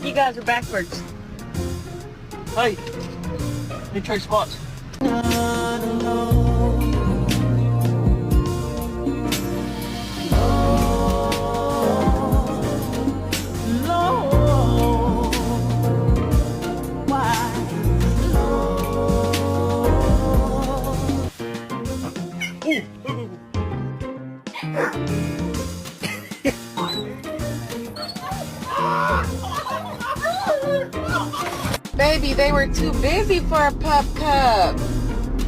You guys are backwards. Hey, let me trade spots. Baby, they were too busy for a pup cup.